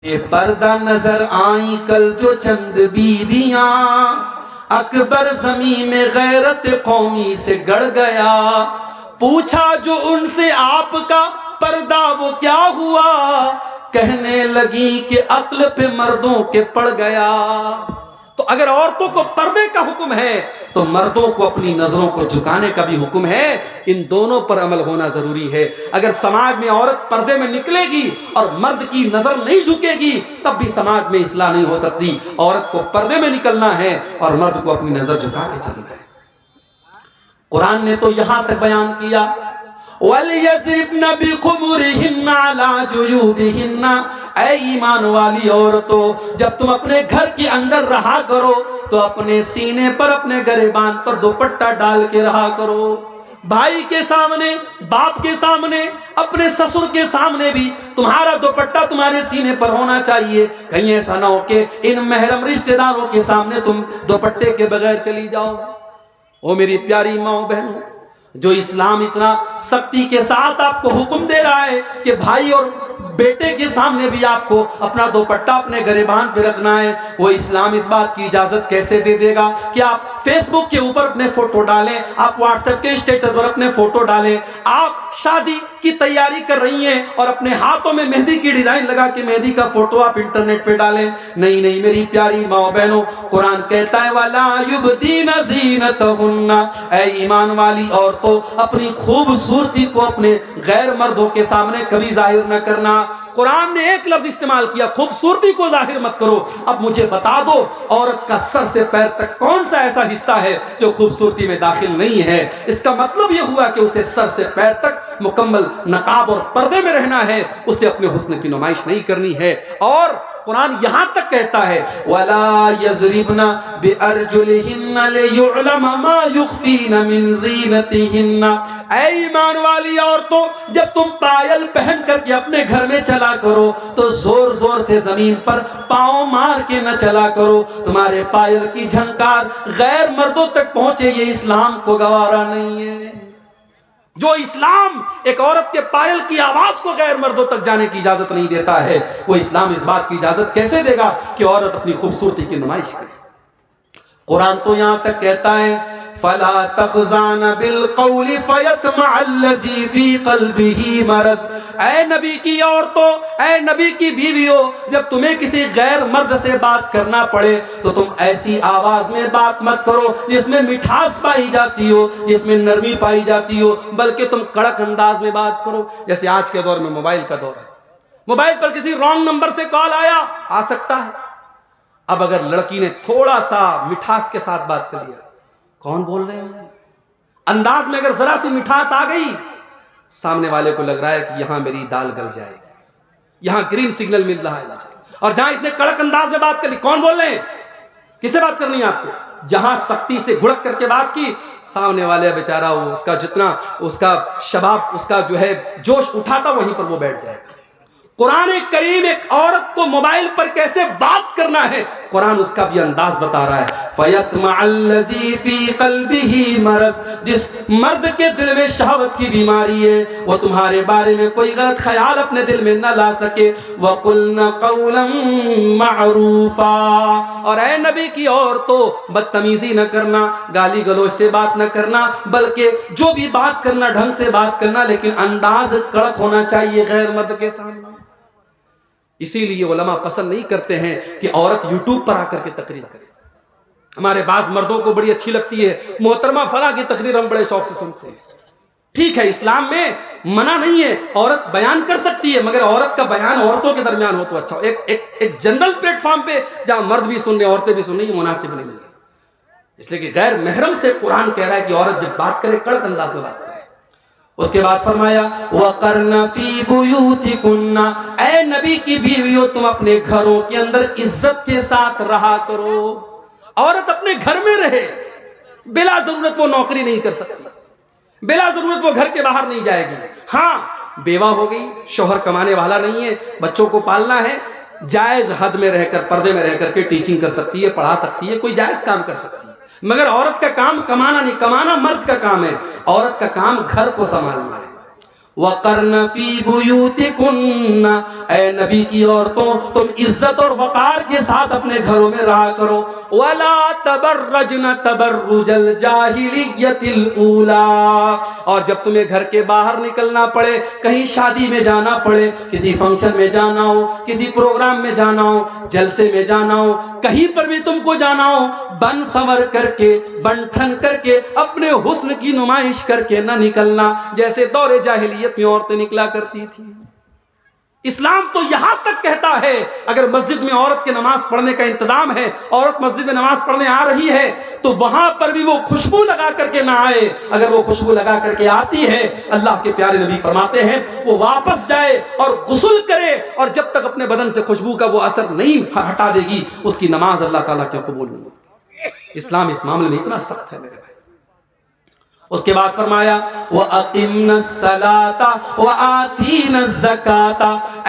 پردہ نظر آئیں کل جو چند بیویاں، اکبر زمین میں غیرت قومی سے گڑ گیا۔ پوچھا جو ان سے آپ کا پردہ وہ کیا ہوا، کہنے لگی کہ عقل پہ مردوں کے پڑ گیا۔ تو اگر عورتوں کو پردے کا حکم ہے تو مردوں کو اپنی نظروں کو جھکانے کا بھی حکم ہے۔ ان دونوں پر عمل ہونا ضروری ہے۔ اگر سماج میں عورت پردے میں نکلے گی اور مرد کی نظر نہیں جھکے گی تب بھی سماج میں اصلاح نہیں ہو سکتی۔ عورت کو پردے میں نکلنا ہے اور مرد کو اپنی نظر جھکا کے چلنا ہے۔ قرآن نے تو یہاں تک بیان کیا وَلْيَضْرِبْنَ بِخُمُرِهِنَّ عَلَىٰ جُيُوبِهِنَّ، اے ایمان والی عورتوں، جب تم اپنے گھر کے اندر رہا کرو تو اپنے سینے پر، اپنے گریبان پر دوپٹہ ڈال کے رہا کرو۔ بھائی کے سامنے، باپ کے سامنے، اپنے سسر کے سامنے بھی تمہارا دوپٹہ تمہارے سینے پر ہونا چاہیے۔ کہیں ایسا نہ ہو کہ ان محرم رشتہ داروں کے سامنے تم دوپٹے کے بغیر چلی جاؤ۔ او میری پیاری ماں بہنوں، جو اسلام اتنا سختی کے ساتھ آپ کو حکم دے رہا ہے کہ بھائی اور بیٹے کے سامنے بھی آپ کو اپنا دوپٹہ اپنے گریبان پہ رکھنا ہے، وہ اسلام اس بات کی اجازت کیسے دے دے گا کہ آپ فیس بک کے اوپر اپنے فوٹو ڈالیں، آپ واٹس ایپ کے اسٹیٹس پر اپنے فوٹو ڈالیں، آپ شادی کی تیاری کر رہی ہیں اور اپنے ہاتھوں میں مہندی کی ڈیزائن لگا کے مہندی کا فوٹو آپ انٹرنیٹ پہ ڈالیں؟ نہیں نہیں میری پیاری ماں بہنوں، قرآن کہتا ہے وَلَا يُبْدِينَ زِينَتَهُنَّ، اے ایمان والی عورتوں، اپنی خوبصورتی کو اپنے غیر مردوں کے سامنے کبھی ظاہر نہ کرنا۔ قرآن نے ایک لفظ استعمال کیا، خوبصورتی کو ظاہر مت کرو۔ اب مجھے بتا دو عورت کا سر سے پیر تک کون سا ایسا حصہ ہے جو خوبصورتی میں داخل نہیں ہے؟ اس کا مطلب یہ ہوا کہ اسے سر سے پیر تک مکمل نقاب اور پردے میں رہنا ہے، اسے اپنے حسن کی نمائش نہیں کرنی ہے۔ اور قرآن یہاں تک کہتا ہے وَلَا يَضْرِبْنَ بِأَرْجُلِهِنَّ لِيُعْلَمَ مَا يُخْفِينَ مِنْ زِينَتِهِنَّ، اے ایمان والی عورتوں، جب تم پائل پہن کر کے اپنے گھر میں چلا کرو تو زور زور سے زمین پر پاؤں مار کے نہ چلا کرو، تمہارے پائل کی جھنکار غیر مردوں تک پہنچے، یہ اسلام کو گوارا نہیں ہے۔ جو اسلام ایک عورت کے پائل کی آواز کو غیر مردوں تک جانے کی اجازت نہیں دیتا ہے، وہ اسلام اس بات کی اجازت کیسے دے گا کہ عورت اپنی خوبصورتی کی نمائش کرے؟ قرآن تو یہاں تک کہتا ہے فَلَا تَخْضَعْنَ بِالْقَوْلِ فَيَطْمَعَ الَّذِي فِي قَلْبِهِ مَرَضٌ، اے نبی کی عورتوں، اے نبی کی بیویوں، جب تمہیں کسی غیر مرد سے بات کرنا پڑے تو تم ایسی آواز میں بات مت کرو جس میں مٹھاس پائی جاتی ہو، جس میں نرمی پائی جاتی ہو، بلکہ تم کڑک انداز میں بات کرو۔ جیسے آج کے دور میں موبائل کا دور ہے، موبائل پر کسی رانگ نمبر سے کال آ سکتا ہے۔ اب اگر لڑکی نے تھوڑا سا مٹھاس کے ساتھ بات کر لیا، کون بول رہے ہیں انداز میں اگر ذرا سی مٹھاس آ گئی، سامنے والے کو لگ رہا ہے کہ یہاں میری دال گل جائے گی، یہاں گرین سگنل مل رہا ہے مجھے۔ اور جہاں اس نے کڑک انداز میں بات کر لی، کون بول رہے ہیں، کس سے بات کرنی ہے آپ کو؟ جہاں سختی سے گھڑک کر کے بات کی، سامنے والے بیچارہ اس کا جتنا اس کا شباب، اس کا جو ہے جوش اٹھا تھا، وہیں پر وہ بیٹھ جائے گا۔ قرآن کریم ایک عورت کو موبائل پر کیسے بات کرنا ہے، قرآن اس کا بھی انداز بتا رہا ہے۔ فَيَطْمَعَ الَّذِي فِي قَلْبِهِ مَرَضٌ، جس مرد کے دل میں شہوت کی بیماری ہے، وہ تمہارے بارے میں کوئی غلط خیال اپنے دل میں نہ لا سکے۔ وَقُلْنَ قَوْلًا مَعْرُوفًا، اور اے نبی کی عورتوں، بدتمیزی نہ کرنا، گالی گلوچ سے بات نہ کرنا، بلکہ جو بھی بات کرنا ڈھنگ سے بات کرنا، لیکن انداز کڑک ہونا چاہیے غیر مرد کے سامنے۔ اسی لیے علماء پسند نہیں کرتے ہیں کہ عورت یوٹیوب پر آ کر کے تقریر کرے۔ ہمارے بعض مردوں کو بڑی اچھی لگتی ہے، محترمہ فلاں کی تقریر ہم بڑے شوق سے سنتے ہیں۔ ٹھیک ہے، اسلام میں منع نہیں ہے، عورت بیان کر سکتی ہے، مگر عورت کا بیان عورتوں کے درمیان ہو تو اچھا ہو۔ ایک جنرل پلیٹ فارم پہ جہاں مرد بھی سن رہے ہیں عورتیں بھی سن رہی ہیں، مناسب نہیں ہے۔ اس لیے کہ غیر محرم سے قرآن کہہ رہا ہے کہ عورت جب بات کرے کڑک انداز میں بات کرے۔ اس کے بعد فرمایا وَقَرْنَ فِي بُيُوتِكُنَّ، اے نبی کی بیویوں، تم اپنے گھروں کے اندر عزت کے ساتھ رہا کرو۔ عورت اپنے گھر میں رہے، بلا ضرورت وہ نوکری نہیں کر سکتی، بلا ضرورت وہ گھر کے باہر نہیں جائے گی۔ ہاں بیوہ ہو گئی، شوہر کمانے والا نہیں ہے، بچوں کو پالنا ہے، جائز حد میں رہ کر، پردے میں رہ کر کے ٹیچنگ کر سکتی ہے، پڑھا سکتی ہے، کوئی جائز کام کر سکتی ہے، مگر عورت کا کام کمانا نہیں، کمانا مرد کا کام ہے، عورت کا کام گھر کو سنبھالنا ہے۔ وَقَرْنَ فِي بُيُوتِكُنَّ، اے نبی کی عورتوں تم عزت اور وقار کے ساتھ اپنے گھروں میں رہا کرو. وَلَا تَبَرَّجْنَ تَبَرُّجَ الْجَاهِلِيَّةِ الْأُولَىٰ، اور جب تمہیں گھر کے باہر نکلنا پڑے، کہیں شادی میں جانا پڑے، کسی فنکشن میں جانا ہو، کسی پروگرام میں جانا ہو، جلسے میں جانا ہو، کہیں پر بھی تم کو جانا ہو، بن سنور کر کے، بن ٹھن کر کے، اپنے حسن کی نمائش کر کے نہ نکلنا جیسے دور جاہلیت میں عورتیں نکلا کرتی تھی. اسلام تو یہاں تک کہتا ہے اگر مسجد میں عورت کے نماز پڑھنے کا انتظام ہے، عورت مسجد میں نماز پڑھنے آ رہی ہے تو وہاں پر بھی وہ خوشبو لگا کر کے نہ آئے. اگر وہ خوشبو لگا کر کے آتی ہے، اللہ کے پیارے نبی فرماتے ہیں وہ واپس جائے اور غسل کرے، اور جب تک اپنے بدن سے خوشبو کا وہ اثر نہیں ہٹا دے گی اس کی نماز اللہ تعالیٰ کیوں قبول نہیں ہوگی. اسلام اس معاملے میں اتنا سخت ہے میرے بھائی. اس کے بعد فرمایا وَأَقِمْنَ الصَّلَاةَ وَآتِينَ الزَّكَاةَ،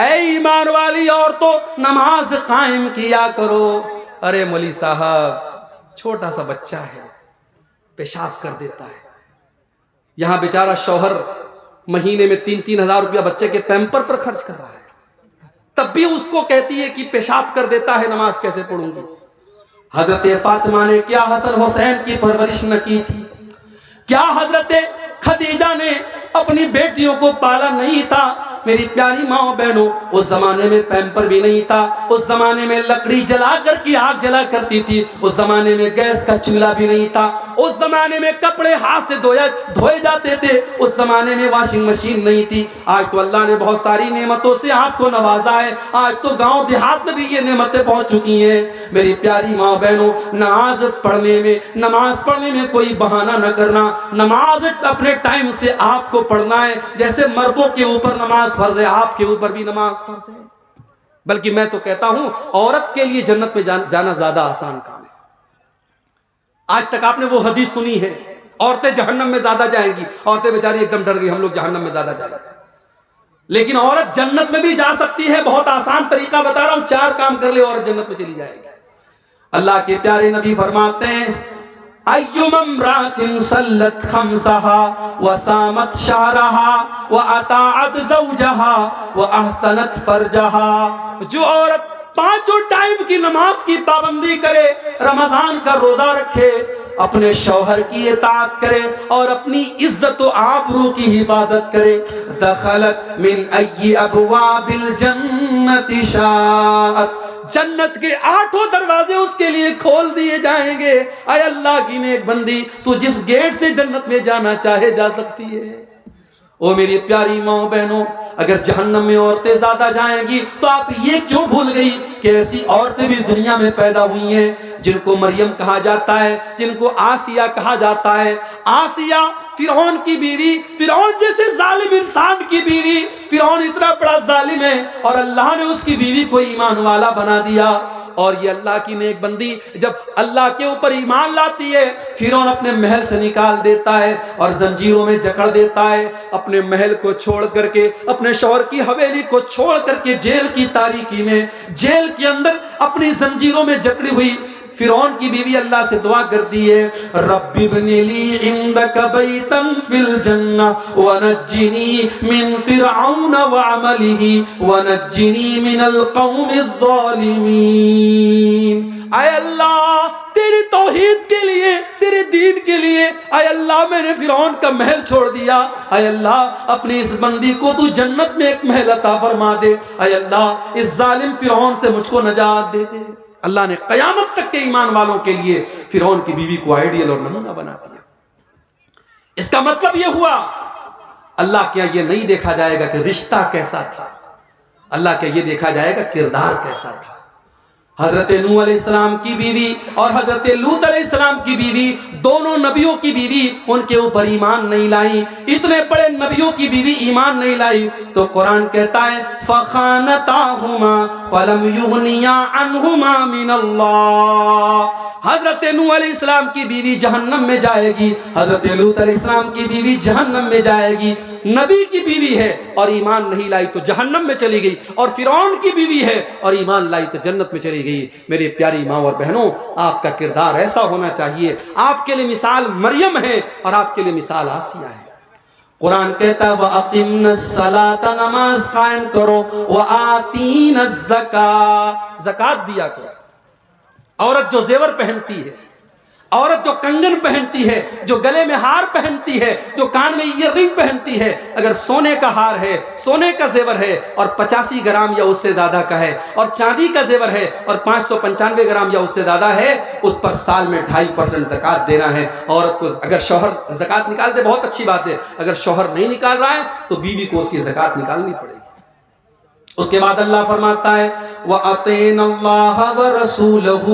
اے ایمان والی عورتوں نماز قائم کیا کرو. ارے مولی صاحب چھوٹا سا بچہ ہے، پیشاب کر دیتا ہے، یہاں بیچارہ شوہر مہینے میں 3-3 ہزار روپیہ بچے کے پیمپر پر خرچ کر رہا ہے، تب بھی اس کو کہتی ہے کہ پیشاب کر دیتا ہے، نماز کیسے پڑھوں گی. حضرت فاطمہ نے کیا حسن حسین کی پرورش نہ کی تھی؟ کیا حضرت خدیجہ نے اپنی بیٹیوں کو پالا نہیں تھا؟ میری پیاری ماں و بہنوں، اس زمانے میں پیمپر بھی نہیں تھا، اس زمانے میں لکڑی جلا کر کی آگ جلا کرتی تھی، اس زمانے میں گیس کا چولہا بھی نہیں تھا، اس زمانے میں کپڑے ہاتھ سے دھوئے جاتے تھے، اس زمانے میں واشنگ مشین نہیں تھی. آج تو اللہ نے بہت ساری نعمتوں سے آپ کو نوازا ہے، آج تو گاؤں دیہات میں بھی یہ نعمتیں پہنچ چکی ہیں. میری پیاری ماں بہنوں، نماز پڑھنے میں کوئی بہانہ نہ کرنا. نماز اپنے ٹائم سے آپ کو پڑھنا ہے. جیسے مردوں کے اوپر نماز فرض ہے، آپ کے اوپر بھی نماز فرض ہے. بلکہ میں تو کہتا ہوں عورت کے لیے جنت میں جانا زیادہ آسان کام ہے. آج تک آپ نے وہ حدیث سنی ہے عورتیں جہنم میں زیادہ جائیں گی، عورتیں بیچاری ایک دم ڈر گئی ہم لوگ جہنم میں زیادہ جائیں گے. لیکن عورت جنت میں بھی جا سکتی ہے. بہت آسان طریقہ بتا رہا ہوں، 4 کام کر لے عورت جنت میں چلی جائے گی. اللہ کے پیارے نبی فرماتے ہیں اَيُّمَ امْرَأَةٍ صَلَّتْ خَمْسَهَا وَصَامَتْ شَهْرَهَا وَأَطَاعَتْ زَوْجَهَا وَأَحْسَنَتْ فَرْجَهَا، جو عورت 5 ٹائم کی نماز کی پابندی کرے، رمضان کا روزہ رکھے، اپنے شوہر کی اطاعت کرے اور اپنی عزت و آبرو کی حفاظت کرے، دخلت من ای ابواب الجنت شاءت، جنت کے 8 دروازے اس کے لیے کھول دیے جائیں گے. اے اللہ کی نیک بندی، تو جس گیٹ سے جنت میں جانا چاہے جا سکتی ہے. او میری پیاری ماں بہنوں، اگر جہنم میں عورتیں زیادہ جائیں گی تو آپ یہ کیوں بھول گئی کہ ایسی عورتیں بھی دنیا میں پیدا ہوئی ہیں جن کو مریم کہا جاتا ہے، جن کو آسیہ کہا جاتا ہے. آسیہ فرعون کی بیوی، فرعون جیسے ظالم انسان کی بیوی. فرعون اتنا بڑا ظالم ہے اور اللہ نے اس کی بیوی کو ایمان والا بنا دیا. اور یہ اللہ کی نیک بندی جب اللہ کے اوپر ایمان لاتی ہے، فرعون اپنے محل سے نکال دیتا ہے اور زنجیروں میں جکڑ دیتا ہے. اپنے محل کو چھوڑ کر کے، اپنے شوہر کی حویلی کو چھوڑ کر کے جیل کی تاریکی میں، جیل کے اندر اپنی زنجیروں میں جکڑی ہوئی فرعون کی بیوی اللہ سے دعا کرتی ہے رب ابن لی عندک بیتا فی الجنہ ونجنی من فرعون وعملہ ونجنی من القوم الظالمین. اے اللہ تیری توحید کے لیے، تیرے دین کے لیے، اے اللہ میں نے فرعون کا محل چھوڑ دیا، اے اللہ اپنی اس بندی کو تو جنت میں ایک محل عطا فرما دے، اے اللہ اس ظالم فرعون سے مجھ کو نجات دے دے. اللہ نے قیامت تک کے ایمان والوں کے لیے فرعون کی بیوی کو آئیڈیل اور نمونہ بنا دیا. اس کا مطلب یہ ہوا اللہ کے یہ نہیں دیکھا جائے گا کہ رشتہ کیسا تھا، اللہ کے یہ دیکھا جائے گا کردار کیسا تھا. حضرت نوح علیہ السلام کی بیوی اور حضرت لوط علیہ السلام کی بیوی، دونوں نبیوں کی بیوی ان کے اوپر ایمان نہیں لائی. اتنے بڑے نبیوں کی بیوی ایمان نہیں لائی تو قرآن کہتا ہے فَخَانَتَاهُمَا فَلَمْ يُغْنِيَا عَنْهُمَا مِنَ اللَّهِ. حضرت نوح علیہ السلام کی بیوی جہنم میں جائے گی، حضرت لوط علیہ السلام کی بیوی جہنم میں جائے گی. نبی کی بیوی ہے اور ایمان نہیں لائی تو جہنم میں چلی گئی، اور فرعون کی بیوی ہے اور ایمان لائی تو جنت میں چلی گئی. میری پیاری ماں اور بہنوں، آپ کا کردار ایسا ہونا چاہیے. آپ کے لیے مثال مریم ہے اور آپ کے لیے مثال آسیہ ہے. قرآن کہتا ہے وَأَقِمْنَا الصَّلَاةَ، نماز قائم کرو، وَآتِينَا الزَّكَاةَ، زکوٰۃ دیا کرو۔ عورت جو زیور پہنتی ہے، عورت جو کنگن پہنتی ہے، جو گلے میں ہار پہنتی ہے، جو کان میں ایئر رنگ پہنتی ہے، اگر سونے کا ہار ہے، سونے کا زیور ہے اور 85 گرام یا اس سے زیادہ کا ہے، اور چاندی کا زیور ہے اور 595 گرام یا اس سے زیادہ ہے، اس پر سال میں 2.5% زکوٰۃ دینا ہے۔ عورت کو اگر شوہر زکوٰۃ نکال دے بہت اچھی بات ہے، اگر شوہر نہیں نکال رہا ہے تو بیوی کو اس کی زکوٰۃ نکالنی پڑے گی۔ اس کے بعد اللہ فرماتا ہے وَأَطِيعْنَا اللَّهَ وَرَسُولَهُ،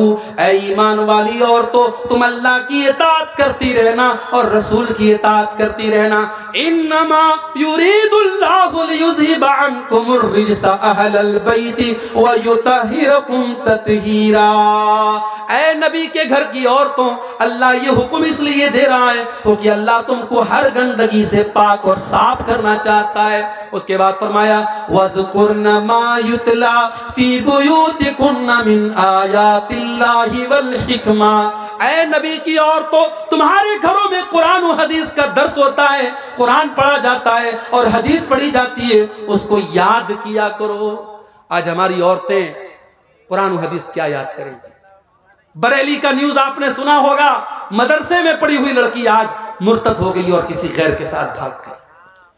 اے ایمان والی عورتوں تم اللہ کی اطاعت کرتی رہنا اور رسول کی اطاعت کرتی رہنا۔ انما یرید اللہ لیذھب عنکم الرجس اہل البیت ویطہرکم تطہیرا۔ اے نبی کے گھر کی عورتوں، اللہ یہ حکم اس لیے دے رہا ہے کیونکہ اللہ تم کو ہر گندگی سے پاک اور صاف کرنا چاہتا ہے۔ اس کے بعد فرمایا وَاذْكُرْنَ مَا يُتْلَى فِي بُيُوتِكُنَّ مِنْ آيَاتِ اللَّهِ وَالْحِكْمَةِ، اے نبی کی عورتوں تمہارے گھروں میں قرآن و حدیث کا درس ہوتا ہے، قرآن پڑھا جاتا ہے اور حدیث پڑھی جاتی ہے، اس کو یاد کیا کرو۔ آج ہماری عورتیں قرآن و حدیث کیا یاد کریں گی؟ بریلی کا نیوز آپ نے سنا ہوگا، مدرسے میں پڑھی ہوئی لڑکی آج مرتد ہو گئی اور کسی غیر کے ساتھ بھاگ گئی۔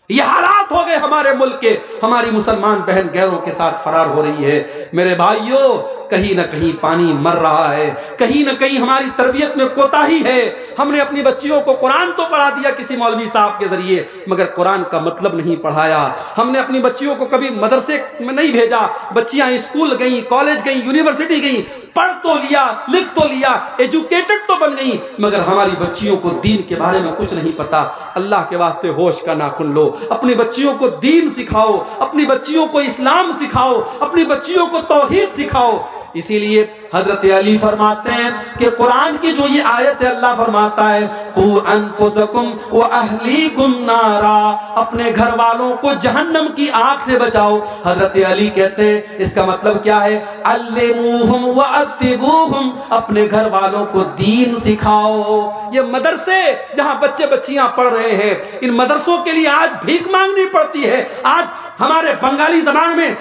یہ حالات ہو گئے ہمارے ملک کے، ہماری مسلمان بہن غیروں کے ساتھ فرار ہو رہی ہے۔ میرے بھائیوں کہیں نہ کہیں پانی مر رہا ہے، کہیں نہ کہیں ہماری تربیت میں کوتاہی ہے۔ ہم نے اپنی بچیوں کو قرآن تو پڑھا دیا کسی مولوی صاحب کے ذریعے، مگر قرآن کا مطلب نہیں پڑھایا۔ ہم نے اپنی بچیوں کو کبھی مدرسے میں نہیں بھیجا، بچیاں اسکول گئیں، کالج گئیں، یونیورسٹی گئیں، پڑھ تو لیا، لکھ تو لیا، ایجوکیٹڈ تو بن گئیں، مگر ہماری بچیوں کو دین کے بارے میں کچھ نہیں پتا۔ اللہ کے واسطے ہوش کا ناخن لو، اپنی بچیوں کو دین سکھاؤ، اپنی بچیوں کو اسلام سکھاؤ، اپنی بچیوں کو توحید سکھاؤ۔ اسی لیے حضرت علی فرماتے ہیں کہ قرآن کی جو یہ آیت ہے، اللہ فرماتا ہے قُوْ أَنفُسَكُمْ وَأَهْلِيكُمْ نَارًا، اپنے گھر والوں کو جہنم کی آگ سے بچاؤ۔ حضرت علی کہتے ہیں اس کا مطلب کیا ہے؟ عَلِّمُوهُمْ وَأَدِّبُوهُمْ، اپنے گھر والوں کو دین سکھاؤ۔ یہ مدرسے جہاں بچے بچیاں پڑھ رہے ہیں، ان مدرسوں کے لیے آج بھیک مانگنی پڑتی ہے۔ آج ہمارے بنگالی زبان میں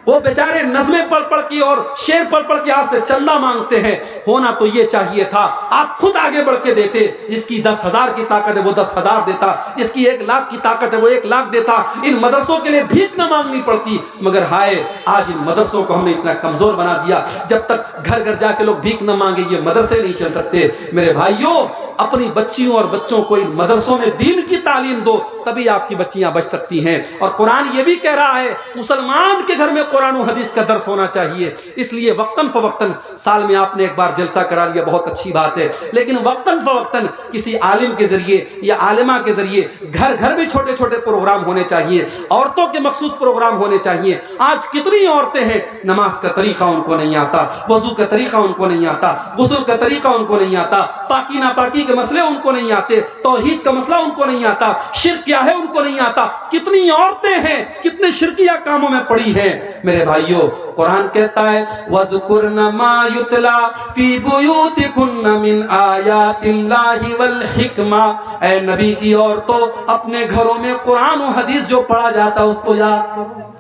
وہ بیچارے نظمیں پڑھ پڑھ کے اور شعر پڑھ پڑھ کے آپ سے چندہ مانگتے ہیں۔ ہونا تو یہ چاہیے تھا آپ خود آگے بڑھ کے دیتے، جس کی 10,000 کی طاقت ہے وہ 10,000 دیتا، جس کی 1,00,000 کی طاقت ہے وہ 1,00,000 دیتا، ان مدرسوں کے لیے بھیک نہ مانگنی پڑتی۔ مگر ہائے آج ان مدرسوں کو ہم نے اتنا کمزور بنا دیا، جب تک گھر گھر جا کے لوگ بھیک نہ مانگے یہ مدرسے نہیں چل سکتے۔ میرے بھائیوں اپنی بچیوں اور بچوں کو ان مدرسوں میں دین کی تعلیم دو، تبھی آپ کی بچیاں بچ سکتی ہیں۔ اور قرآن یہ بھی کہہ رہا ہے مسلمان کے گھر میں قرآن و حدیث کا درس ہونا چاہیے۔ اس لیے وقتاً فوقتاً، سال میں آپ نے ایک بار جلسہ کرا لیا بہت اچھی بات ہے، لیکن وقتاً فوقتاً کسی عالم کے ذریعے یا عالمہ کے ذریعے گھر گھر بھی چھوٹے چھوٹے پروگرام ہونے چاہیے، عورتوں کے مخصوص پروگرام ہونے چاہیے۔ آج کتنی عورتیں ہیں نماز کا طریقہ ان کو نہیں آتا، وضو کا طریقہ ان کو نہیں آتا، غسل کا طریقہ ان کو نہیں آتا، پاکی ناپاکی کے مسئلے ان کو نہیں آتے، توحید کا مسئلہ ان کو نہیں آتا، شرک کیا ہے ان کو نہیں آتا۔ کتنی عورتیں ہیں کتنے شرکیہ کاموں میں پڑی ہیں۔ میرے بھائیوں قرآن کہتا ہے وَاذْكُرْنَ مَا يُتْلَى فِي بُيُوتِكُنَّ مِنْ آيَاتِ اللَّهِ وَالْحِكْمَةِ، اے نبی کی عورتوں اپنے گھروں میں قرآن و حدیث جو پڑھا جاتا ہے اس کو یاد کرو۔